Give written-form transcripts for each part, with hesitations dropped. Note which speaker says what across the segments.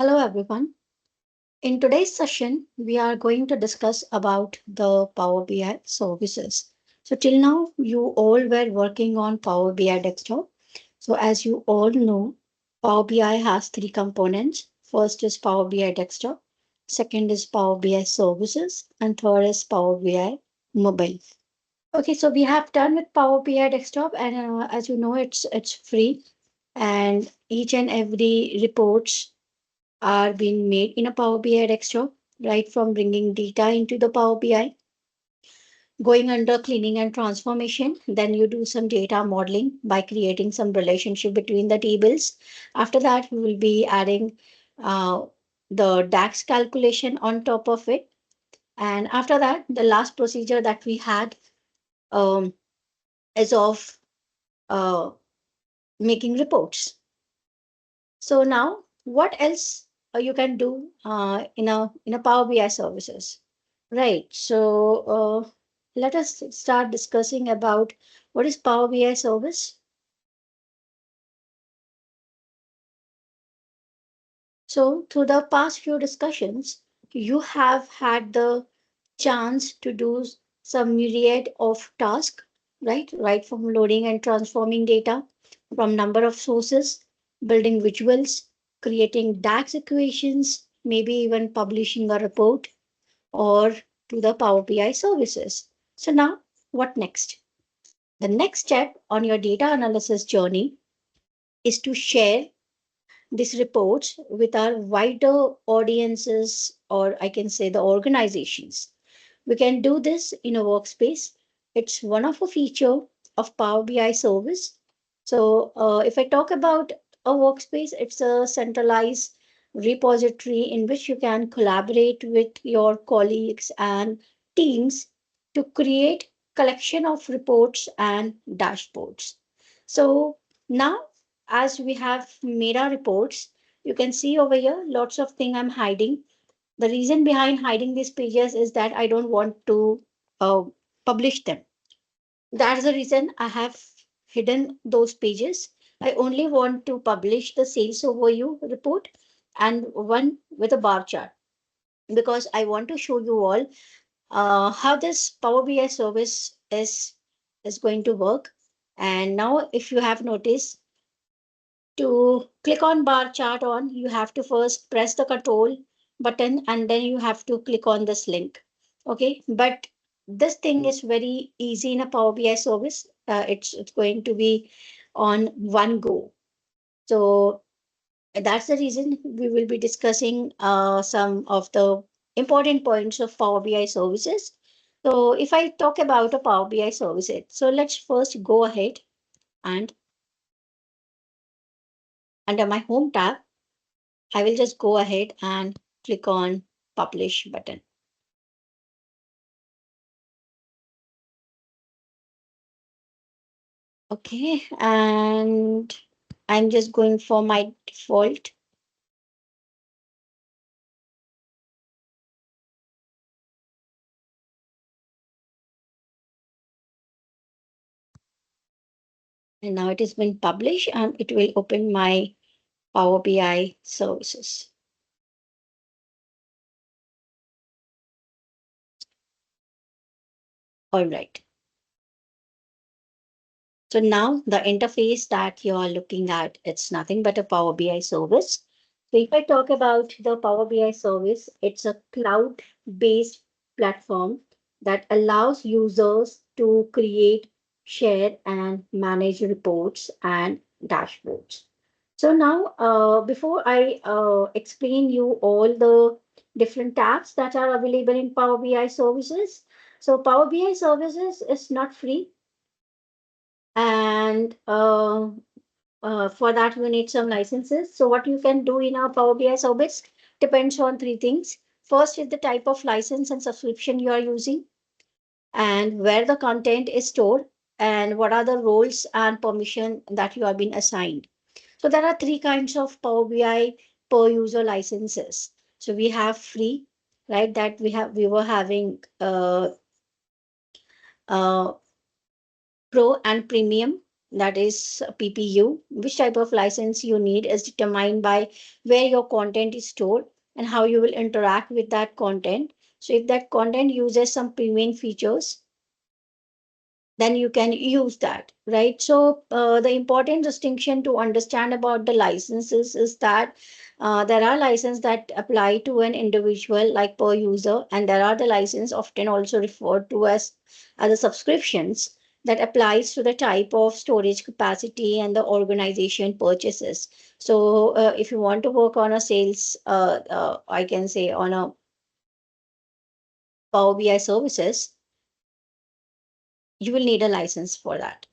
Speaker 1: Hello everyone. In today's session, we are going to discuss about the Power BI services. So till now, you all were working on Power BI desktop. So as you all know, Power BI has three components. First is Power BI desktop, second is Power BI services, and third is Power BI mobile. Okay, so we have done with Power BI desktop, and as you know, it's free, and each and every reports are being made in a Power BI desktop, right from bringing data into the Power BI, going under cleaning and transformation. Then you do some data modeling by creating some relationship between the tables. After that, we will be adding uh, the DAX calculation on top of it. And after that, the last procedure that we had um, is of uh, making reports. So now, what else you can do in a Power BI services? Right. So let us start discussing about what is Power BI service. So through the past few discussions, you have had the chance to do some myriad of tasks, right? Right from loading and transforming data from number of sources, building visuals, creating DAX equations, maybe even publishing a report or to the Power BI services. So now what next? The next step on your data analysis journey is to share these reports with our wider audiences, or I can say the organizations. We can do this in a workspace. It's one of a feature of Power BI service. So if I talk about a workspace, it's a centralized repository in which you can collaborate with your colleagues and teams to create collection of reports and dashboards. So now as we have made our reports, you can see over here lots of things I'm hiding. The reason behind hiding these pages is that I don't want to uh, publish them. That's the reason I have hidden those pages. I only want to publish the sales overview report and one with a bar chart, because I want to show you all how this Power BI service is going to work. And now if you have noticed, to click on bar chart on, you have to first press the control button and then you have to click on this link. Okay, but this thing is very easy in a Power BI service. It's going to be on one go. So that's the reason we will be discussing some of the important points of Power BI services. So if I talk about a Power BI service, so let's first go ahead and under my home tab, I will just go ahead and click on publish button. Okay, and I'm just going for my default. And now it has been published and it will open my Power BI services. All right. So now the interface that you are looking at, it's nothing but a Power BI service. So if I talk about the Power BI service, it's a cloud-based platform that allows users to create, share, and manage reports and dashboards. So now, before I explain you all the different tabs that are available in Power BI services, so Power BI services is not free, and for that you need some licenses. So what you can do in our Power BI service depends on three things. First is the type of license and subscription you are using, and where the content is stored, and what are the roles and permission that you have been assigned. So there are three kinds of Power BI per user licenses. So we have free, right? That we were having uh, pro and premium. that is PPU. Which type of license you need is determined by where your content is stored and how you will interact with that content. So if that content uses some premium features, then you can use that, right? So the important distinction to understand about the licenses is that there are licenses that apply to an individual like per user, and there are the license often also referred to as other subscriptions that applies to the type of storage capacity and the organization purchases. So if you want to work on a sales, I can say on a Power BI services, you will need a license for that.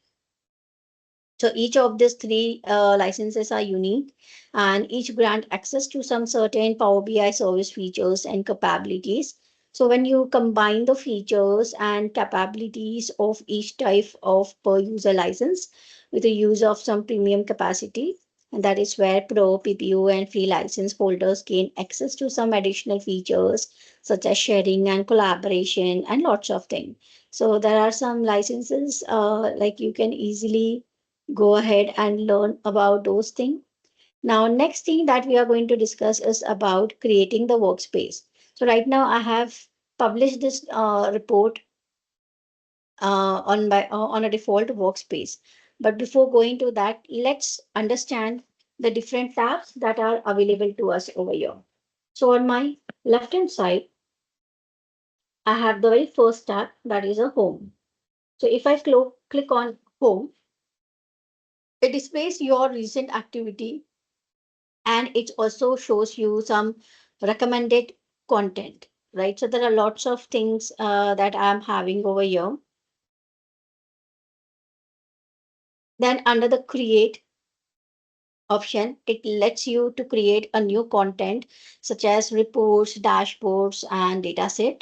Speaker 1: So each of these three licenses are unique, and each grant access to some certain Power BI service features and capabilities. So when you combine the features and capabilities of each type of per user license with the use of some premium capacity, and that is where Pro, PPU, and free license holders gain access to some additional features such as sharing and collaboration and lots of things. So there are some licenses like you can easily go ahead and learn about those things. Now, next thing that we are going to discuss is about creating the workspace. So right now I have published this report on a default workspace. But before going to that, let's understand the different tabs that are available to us over here. So on my left hand side, I have the very first tab, that is a home. So if I click on home, it displays your recent activity, and it also shows you some recommended content, right? So there are lots of things that I'm having over here. Then under the create option, it lets you to create a new content such as reports, dashboards, and dataset.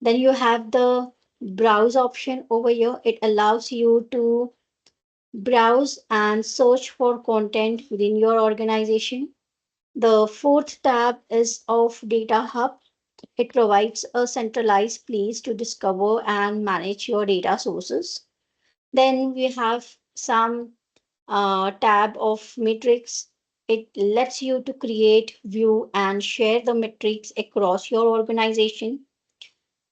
Speaker 1: Then you have the browse option over here. It allows you to browse and search for content within your organization. The fourth tab is of data hub. It provides a centralized place to discover and manage your data sources. Then we have some tab of metrics. It lets you to create, view, and share the metrics across your organization.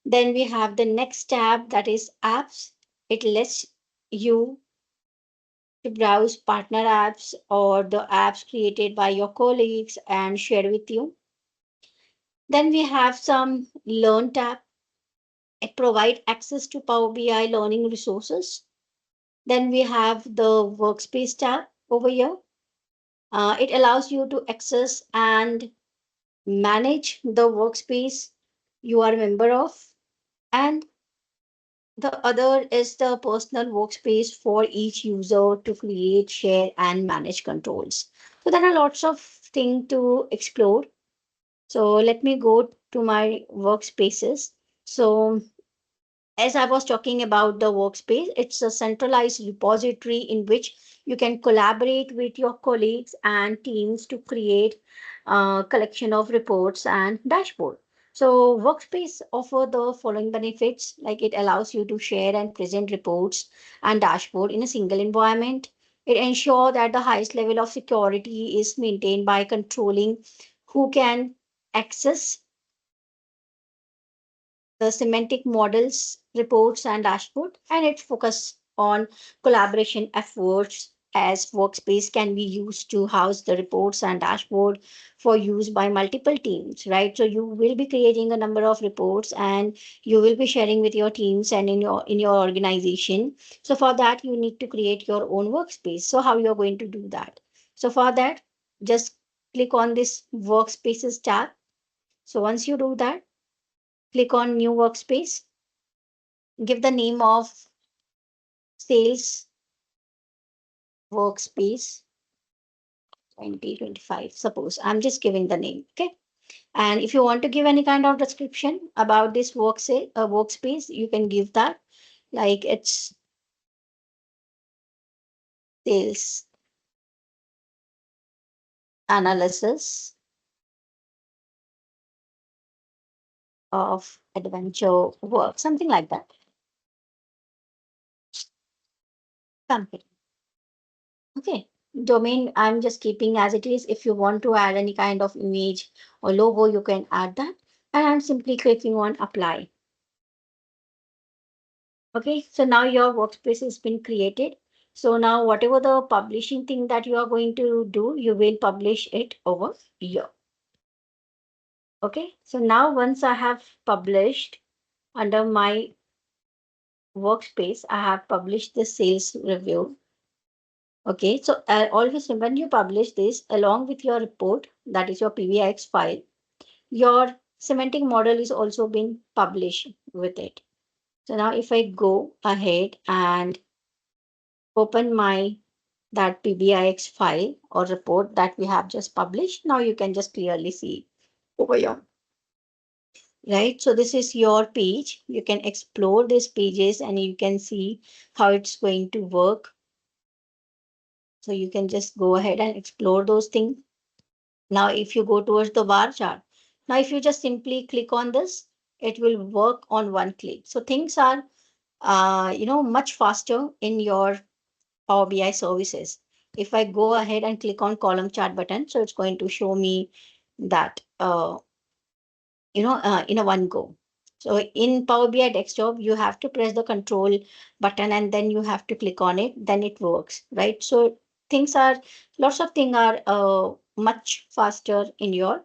Speaker 1: Then we have the next tab, that is apps. It lets you to browse partner apps or the apps created by your colleagues and share with you. Then we have some learn tab. It provides access to Power BI learning resources. Then we have the workspace tab over here. It allows you to access and manage the workspace you are a member of. And the other is the personal workspace for each user to create, share, and manage controls. So there are lots of things to explore. So let me go to my workspaces. So as I was talking about the workspace, it's a centralized repository in which you can collaborate with your colleagues and teams to create a collection of reports and dashboard. So workspace offer the following benefits, like it allows you to share and present reports and dashboard in a single environment. It ensures that the highest level of security is maintained by controlling who can access the semantic models, reports, and dashboard, and it focus on collaboration efforts as workspace can be used to house the reports and dashboard for use by multiple teams, right? So you will be creating a number of reports and you will be sharing with your teams and in your organization. So for that you need to create your own workspace. So how you're going to do that? So for that, just click on this workspaces tab. So once you do that, click on new workspace, give the name of sales workspace 2025. Suppose I'm just giving the name. Okay. And if you want to give any kind of description about this workspace, you can give that. Like it's sales analysis of adventure work, something like that. Company. Okay. Domain, I'm just keeping as it is. If you want to add any kind of image or logo, you can add that. And I'm simply clicking on apply. Okay. So now your workspace has been created. So now whatever the publishing thing that you are going to do, you will publish it over here. Okay. So now once I have published under my workspace, I have published the sales review. Okay, so always when you publish this along with your report, that is your PBIX file, your semantic model is also being published with it. So now if I go ahead and open my that PBIX file or report that we have just published, now you can just clearly see over here. Right, so this is your page. You can explore these pages and you can see how it's going to work. So you can just go ahead and explore those things. Now, if you go towards the bar chart, now if you just simply click on this, it will work on one click. So things are, much faster in your Power BI services. If I go ahead and click on column chart button, so it's going to show me that, in a one go. So in Power BI desktop, you have to press the control button and then you have to click on it, then it works, right? So lots of things are much faster in your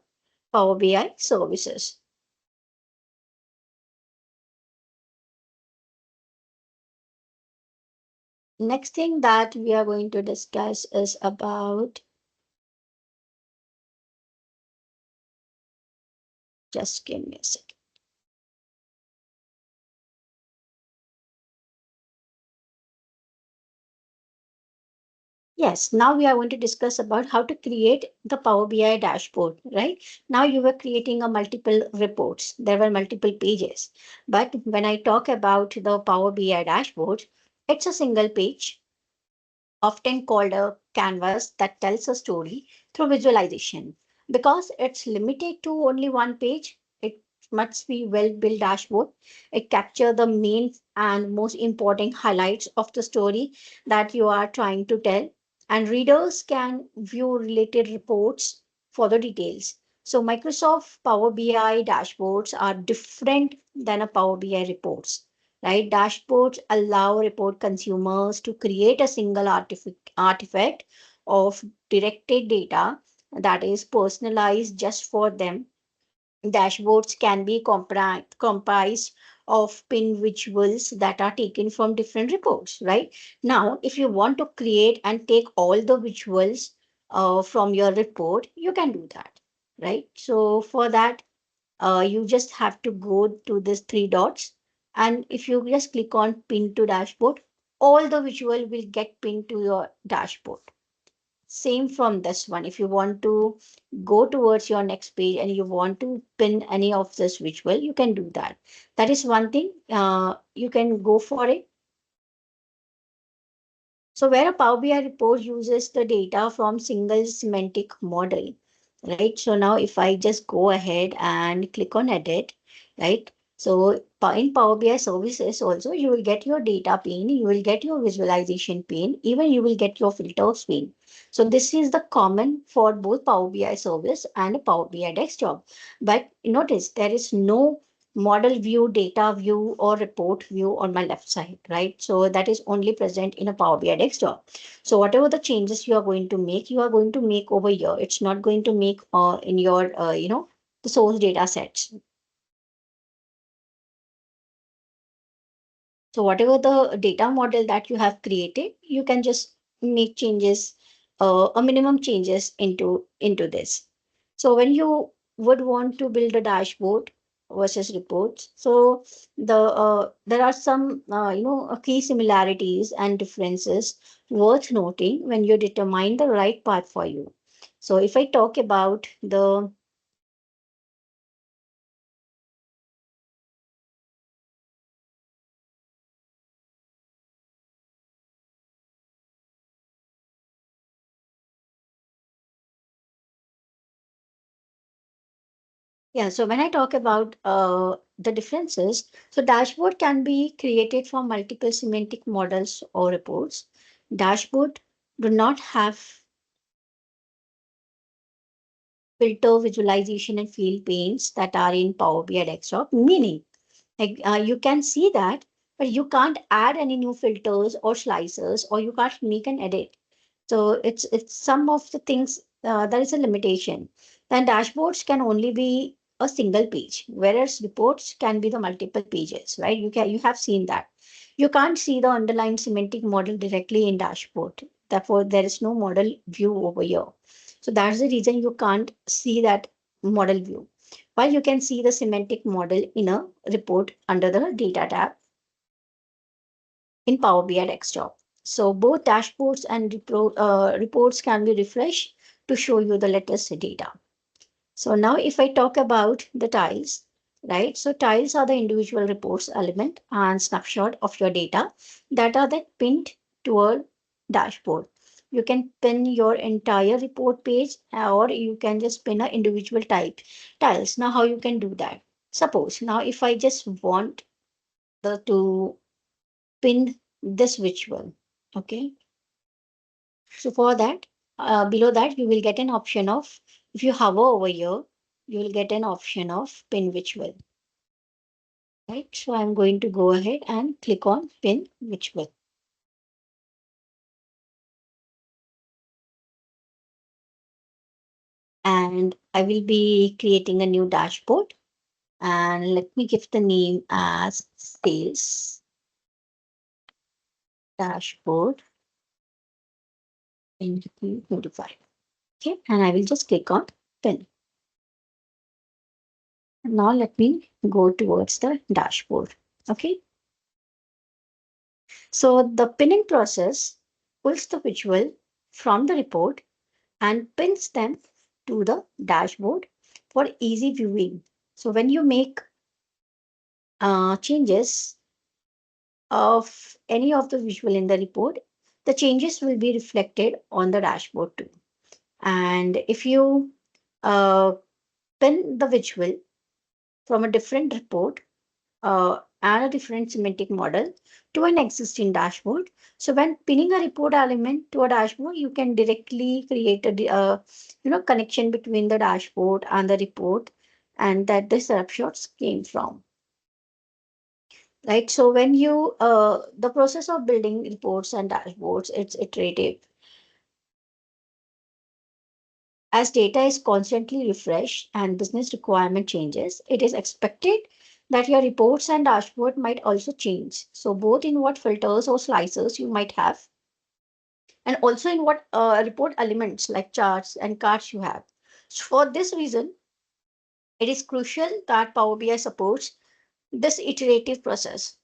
Speaker 1: Power BI services. Next thing that we are going to discuss is about, just give me a second. Yes, now we are going to discuss about how to create the Power BI dashboard, right? Now you were creating a multiple reports. There were multiple pages. But when I talk about the Power BI dashboard, it's a single page, often called a canvas that tells a story through visualization. Because it's limited to only one page, it must be well built dashboard. It captures the main and most important highlights of the story that you are trying to tell, and readers can view related reports for the details. So Microsoft Power BI dashboards are different than a Power BI reports, right? Dashboards allow report consumers to create a single artifact of directed data that is personalized just for them. Dashboards can be comprised of pin visuals that are taken from different reports, right? Now, if you want to create and take all the visuals from your report, you can do that, right? So for that, you just have to go to these three dots. And if you just click on pin to dashboard, all the visual will get pinned to your dashboard. Same from this one. If you want to go towards your next page and you want to pin any of this visual, you can do that. That is one thing. You can go for it. So where a Power BI report uses the data from single semantic model, right? So now if I just go ahead and click on edit, right? So in Power BI services also, you will get your data pane, you will get your visualization pane, even you will get your filters pane. So this is the common for both Power BI service and Power BI desktop. But notice there is no model view, data view, or report view on my left side, right? So that is only present in a Power BI desktop. So whatever the changes you are going to make over here. It's not going to make in your, the source data sets. So whatever the data model that you have created, you can just make changes, a minimum changes into this. So when you would want to build a dashboard versus reports, so there are some key similarities and differences worth noting when you determine the right path for you. So if I talk about the Yeah, so when I talk about the differences, so dashboard can be created from multiple semantic models or reports. Dashboard do not have filter visualization and field panes that are in Power BI Desktop, meaning like you can see that, but you can't add any new filters or slicers, or you can't make an edit. So it's some of the things there is a limitation. Then dashboards can only be a single page, whereas reports can be the multiple pages, right? You have seen that. You can't see the underlying semantic model directly in dashboard. Therefore, there is no model view over here. So that's the reason you can't see that model view. While you can see the semantic model in a report under the data tab in Power BI Desktop. So both dashboards and reports can be refreshed to show you the latest data. So now if I talk about the tiles, right? So tiles are the individual reports element and snapshot of your data that are then pinned to a dashboard. You can pin your entire report page, or you can just pin an individual type tiles. Now how you can do that? Suppose now if I just want the to pin this visual, okay? So for that, below that, you will get an option of, if you hover over here, you will get an option of pin visual, right? So I'm going to go ahead and click on pin visual. And I will be creating a new dashboard. And let me give the name as sales dashboard 2025. Okay, and I will just click on pin. Now let me go towards the dashboard. Okay, so the pinning process pulls the visual from the report and pins them to the dashboard for easy viewing. So when you make changes of any of the visual in the report, the changes will be reflected on the dashboard too. And if you uh, pin the visual from a different report, and a different semantic model to an existing dashboard. So when pinning a report element to a dashboard, you can directly create a connection between the dashboard and the report, and that the snapshots came from. Right. So when you the process of building reports and dashboards, it's iterative. As data is constantly refreshed and business requirement changes, it is expected that your reports and dashboard might also change. So both in what filters or slicers you might have, and also in what report elements like charts and cards you have. So for this reason, it is crucial that Power BI supports this iterative process.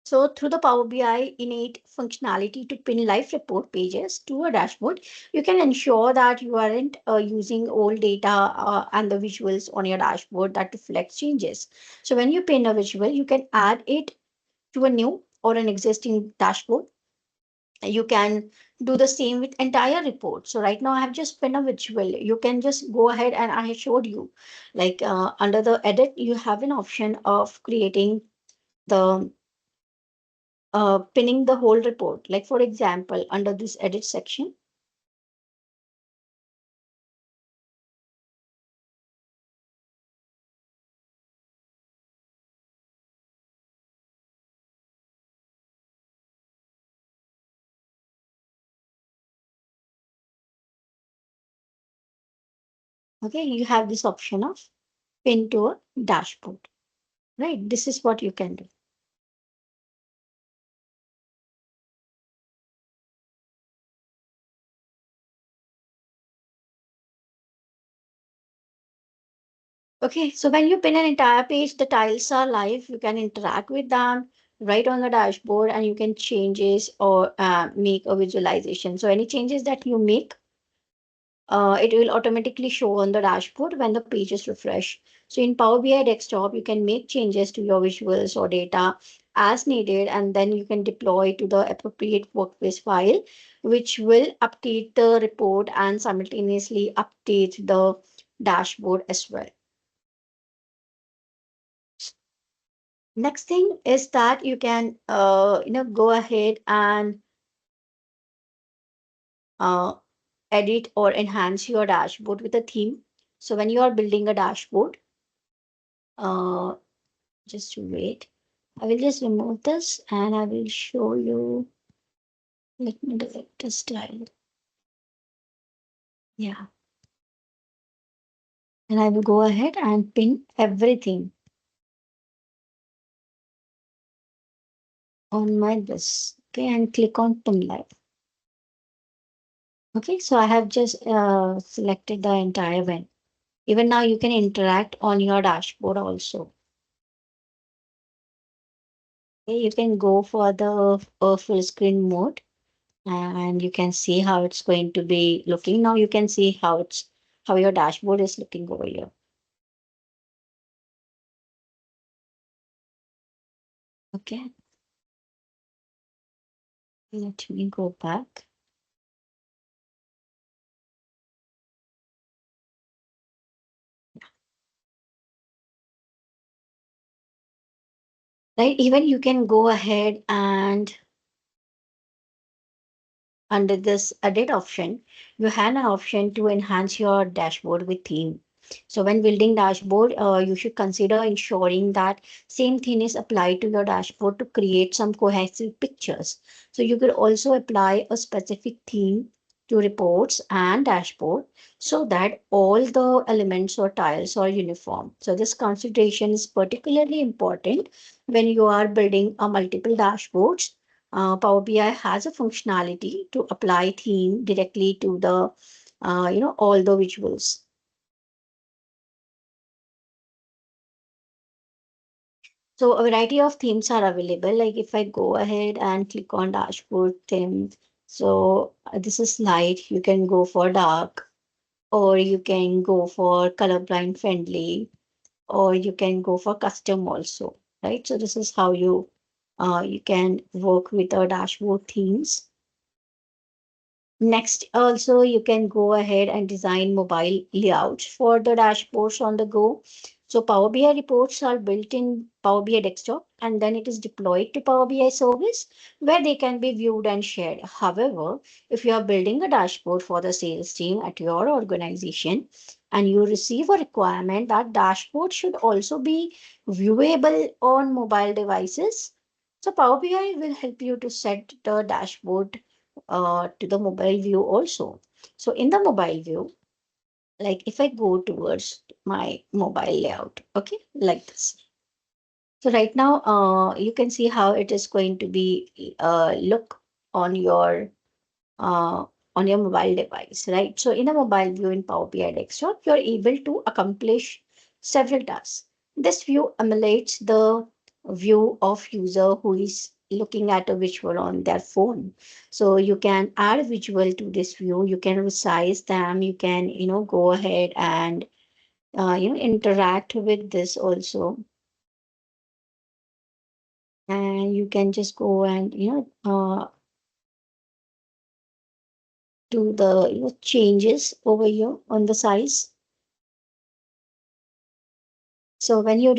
Speaker 1: So through the Power BI innate functionality to pin live report pages to a dashboard, you can ensure that you aren't using old data and the visuals on your dashboard that reflect changes. So when you pin a visual, you can add it to a new or an existing dashboard. You can do the same with entire report. So right now I have just pinned a visual. You can just go ahead, and I showed you like under the edit, you have an option of creating the pinning the whole report. Like for example, under this edit section, okay, you have this option of pin to a dashboard, right? This is what you can do. Okay, so when you pin an entire page, the tiles are live. You can interact with them right on the dashboard, and you can changes or make a visualization. So any changes that you make, it will automatically show on the dashboard when the page is refreshed. So in Power BI Desktop, you can make changes to your visuals or data as needed, and then you can deploy to the appropriate workspace file, which will update the report and simultaneously update the dashboard as well. Next thing is that you can go ahead and uh, edit or enhance your dashboard with a theme. So when you are building a dashboard, uh, just wait. I will just remove this and I will show you. Let me delete the style. Yeah. And I will go ahead and pin everything on my this. Okay, and click on pin live. Okay, so I have just selected the entire event. Even now you can interact on your dashboard also. Okay, you can go for the full screen mode and you can see how it's going to be looking. Now you can see how your dashboard is looking over here. Okay, let me go back. Right, even you can go ahead and under this edit option, you have an option to enhance your dashboard with theme. So when building dashboard, you should consider ensuring that same theme is applied to your dashboard to create some cohesive pictures. So you could also apply a specific theme to reports and dashboard so that all the elements or tiles are uniform. So this consideration is particularly important when you are building a multiple dashboards. Power BI has a functionality to apply theme directly to the, all the visuals. So a variety of themes are available. Like if I go ahead and click on dashboard theme, so this is light, you can go for dark, or you can go for colorblind friendly, or you can go for custom also, right? So this is how you can work with the dashboard themes. Next, also you can go ahead and design mobile layouts for the dashboards on the go. So Power BI reports are built in Power BI desktop and then it is deployed to Power BI service where they can be viewed and shared. However, if you are building a dashboard for the sales team at your organization and you receive a requirement that dashboard should also be viewable on mobile devices, so Power BI will help you to set the dashboard to the mobile view also. So in the mobile view, like if I go towards my mobile layout, okay, like this. So right now, you can see how it is going to be look on your uh, on your mobile device, right? So in a mobile view in Power BI Desktop, you're able to accomplish several tasks. This view emulates the view of user who is looking at a visual on their phone. So you can add a visual to this view, you can resize them, you can, go ahead and, interact with this also. And you can just go and, do the changes over here on the size. So when you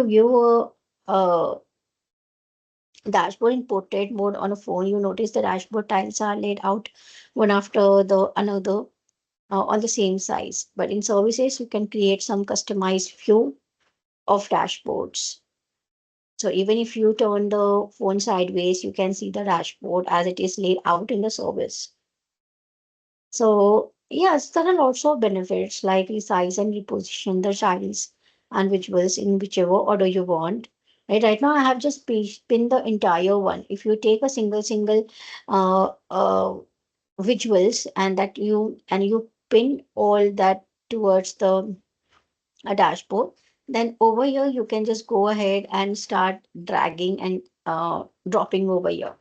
Speaker 1: view a dashboard in portrait mode on a phone, you notice the dashboard tiles are laid out one after the another on the same size. But in services, you can create some customized view of dashboards. So even if you turn the phone sideways, you can see the dashboard as it is laid out in the service. So yes, there are lots of benefits like resize and reposition the tiles and visuals in whichever order you want. Right now, I have just pinned the entire one. If you take a single uh, uh, visuals and you pin all that towards the dashboard, then over here you can just go ahead and start dragging and dropping over here.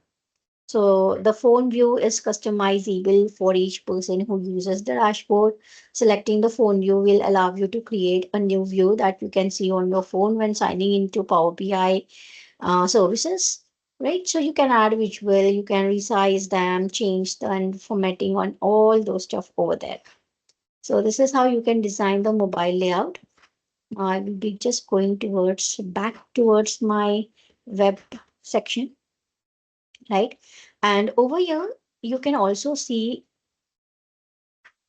Speaker 1: So the phone view is customizable for each person who uses the dashboard. Selecting the phone view will allow you to create a new view that you can see on your phone when signing into Power BI services, right? So you can add visual, you can resize them, change the and formatting on all those stuff over there. So this is how you can design the mobile layout. I will be just going towards back towards my web section, right? And over here you can also see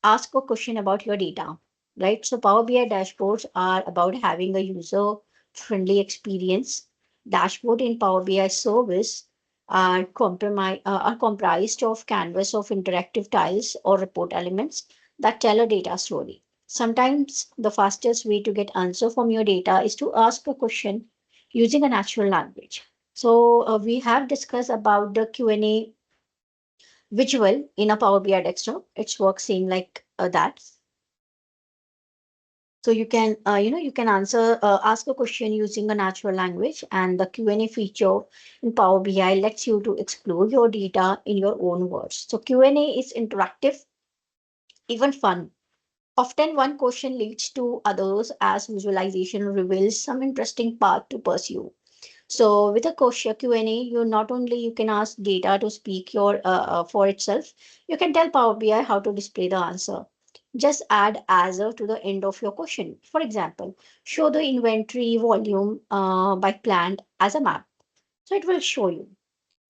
Speaker 1: ask a question about your data, right? So Power BI dashboards are about having a user-friendly experience. Dashboard in Power BI service are comprised of canvas of interactive tiles or report elements that tell a data story. Sometimes the fastest way to get answer from your data is to ask a question using a natural language. So we have discussed about the Q&A visual in a Power BI desktop. Its work same like that. So you can, you can ask a question using a natural language, and the Q&A feature in Power BI lets you to explore your data in your own words. So Q&A is interactive, even fun. Often one question leads to others as visualization reveals some interesting path to pursue. So with a question Q&A, you not only you can ask data to speak your for itself, you can tell Power BI how to display the answer. Just add as a to the end of your question. For example, show the inventory volume by plant as a map. So it will show you.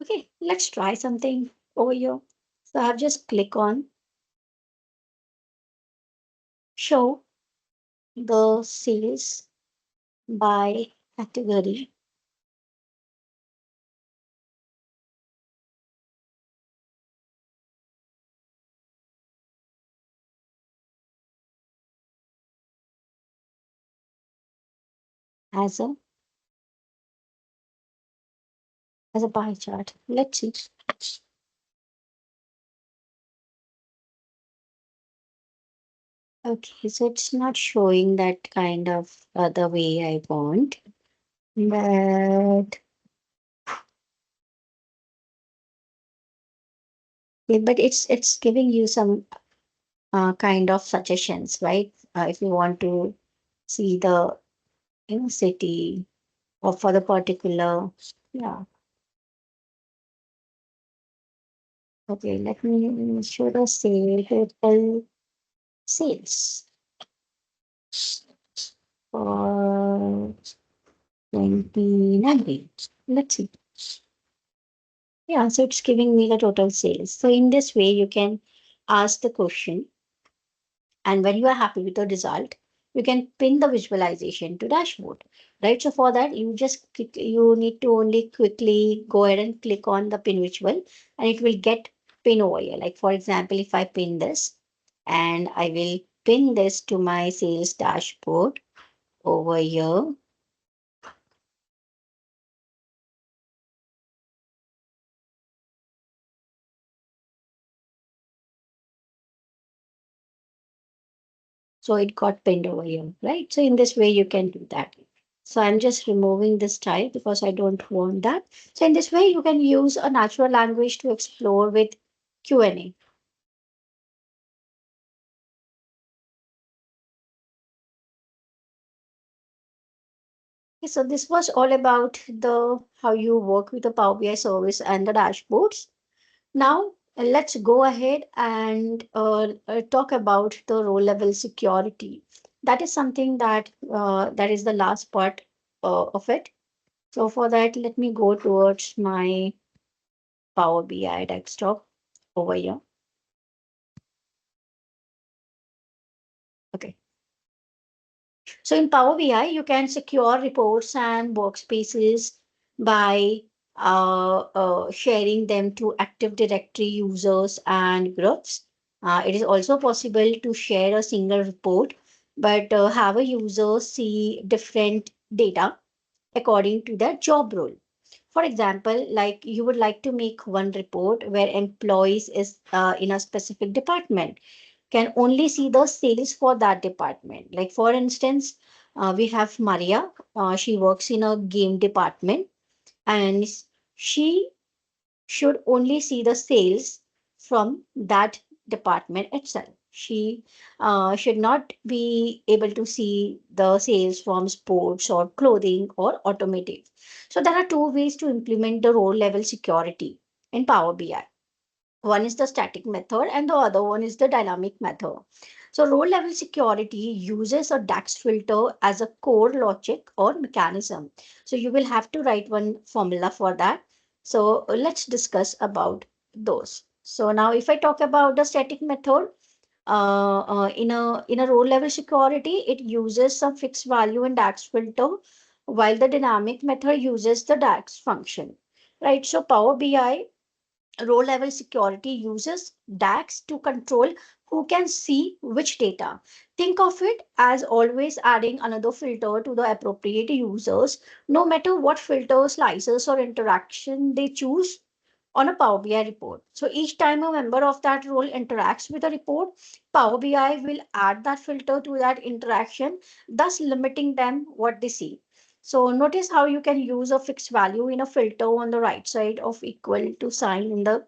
Speaker 1: Okay, let's try something over here. So I've just click on show the sales by category as a as a pie chart. Let's see. Okay, so it's not showing that kind of the way I want, but it's giving you some kind of suggestions, right? If you want to see the city or for the particular, yeah. Okay, let me show the sale total sales for 2019. Let's see. Yeah, so it's giving me the total sales. So in this way, you can ask the question, and when you are happy with the result, you can pin the visualization to dashboard, right? So for that, you need to only quickly go ahead and click on the pin visual, and it will get pin over here. Like for example, if I pin this, and I will pin this to my sales dashboard over here. So it got pinned over here, right? So in this way, you can do that. So I'm just removing this type because I don't want that. So in this way, you can use a natural language to explore with Q&A. Okay, so this was all about the how you work with the Power BI service and the dashboards. Now let's go ahead and talk about the row level security. That is something that is the last part of it. So for that, let me go towards my Power BI desktop over here. Okay. So in Power BI, you can secure reports and workspaces by sharing them to Active Directory users and groups. It is also possible to share a single report, but have a user see different data according to their job role. For example, like you would like to make one report where employees is in a specific department can only see the sales for that department. Like for instance, we have Maria. She works in a game department, and she should only see the sales from that department itself. She should not be able to see the sales from sports or clothing or automotive. So there are two ways to implement the role level security in Power BI. One is the static method, and the other one is the dynamic method. So row level security uses a DAX filter as a core logic or mechanism. So you will have to write one formula for that. So let's discuss about those. So now if I talk about the static method, in a row level security, it uses some fixed value in DAX filter, while the dynamic method uses the DAX function, right? So Power BI row level security uses DAX to control who can see which data. Think of it as always adding another filter to the appropriate users, no matter what filter, slices, or interaction they choose on a Power BI report. So each time a member of that role interacts with a report, Power BI will add that filter to that interaction, thus limiting them what they see. So notice how you can use a fixed value in a filter on the right side of equal to sign in the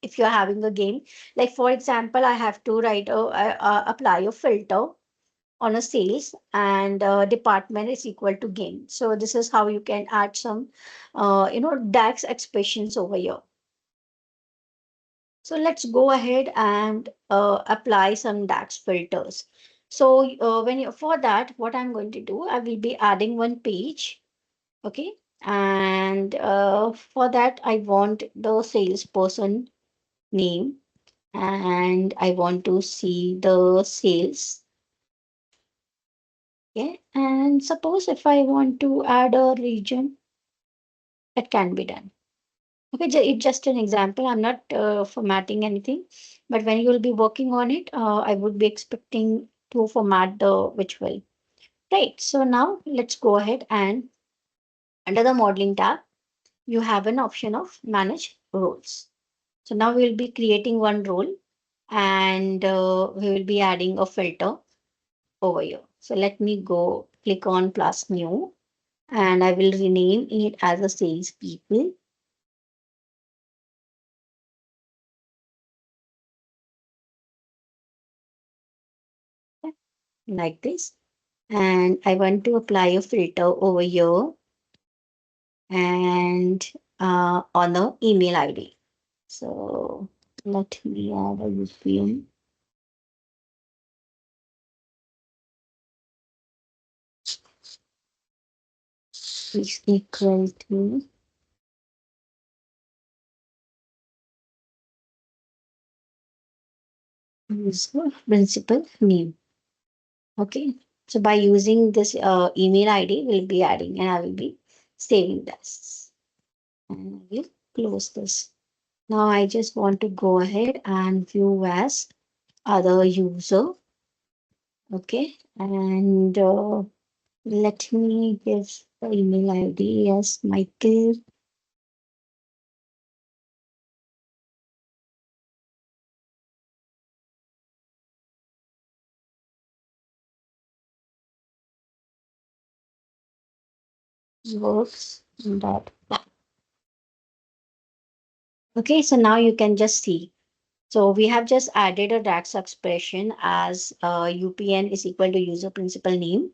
Speaker 1: if you're having a game. Like for example, I have to apply a filter on a sales and department is equal to game. So this is how you can add some DAX expressions over here. So let's go ahead and apply some DAX filters. So for that, what I'm going to do, I will be adding one page. Okay. And for that, I want the salesperson name and I want to see the sales. Okay. And suppose if I want to add a region, that can be done. Okay, it's just an example. I'm not formatting anything, but when you will be working on it, I would be expecting to format the which will. Right. So now let's go ahead and under the modeling tab, you have an option of manage roles. So now we'll be creating one role and we will be adding a filter over here. So let me go click on plus new and I will rename it as a sales people. Like this. And I want to apply a filter over here and on the email ID. So let me add a UPN. Is equal to user principal name. Okay. So by using this email ID, we'll be adding and I will be saving this. And I will close this. Now I just want to go ahead and view as other user. Okay. And let me give the email ID as Michael. Works. Dot. Okay, so now you can just see. So we have just added a DAX expression as UPN is equal to user principal name.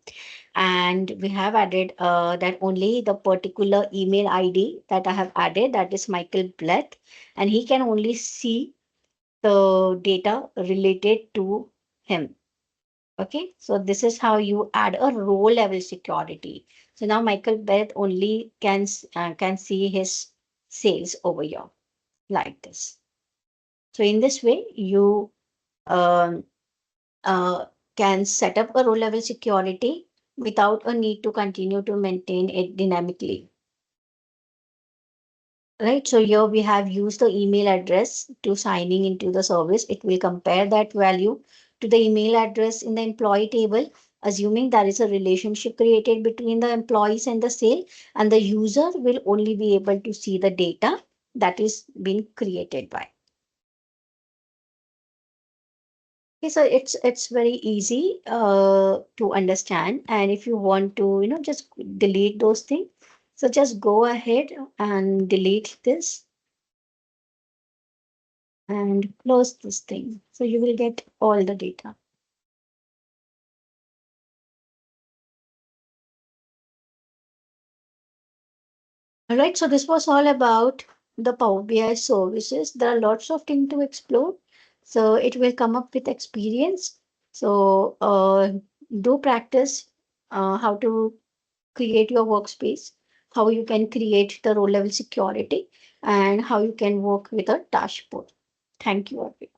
Speaker 1: And we have added that only the particular email ID that I have added, that is Michael Bleth, and he can only see the data related to him. Okay, so this is how you add a row level security. So now Michael Bleth only can see his sales over here like this. So in this way, you um, uh, can set up a row level security without a need to continue to maintain it dynamically. Right, so here we have used the email address to signing into the service. It will compare that value to the email address in the employee table, assuming there is a relationship created between the employees and the sale, and the user will only be able to see the data that is being created by. Okay, so it's very easy to understand, and if you want to, just delete those things, so just go ahead and delete this and close this thing. So you will get all the data. All right, so this was all about the Power BI services. There are lots of things to explore. So it will come up with experience. So do practice how to create your workspace, how you can create the row level security, and how you can work with a dashboard. Thank you, Arvind.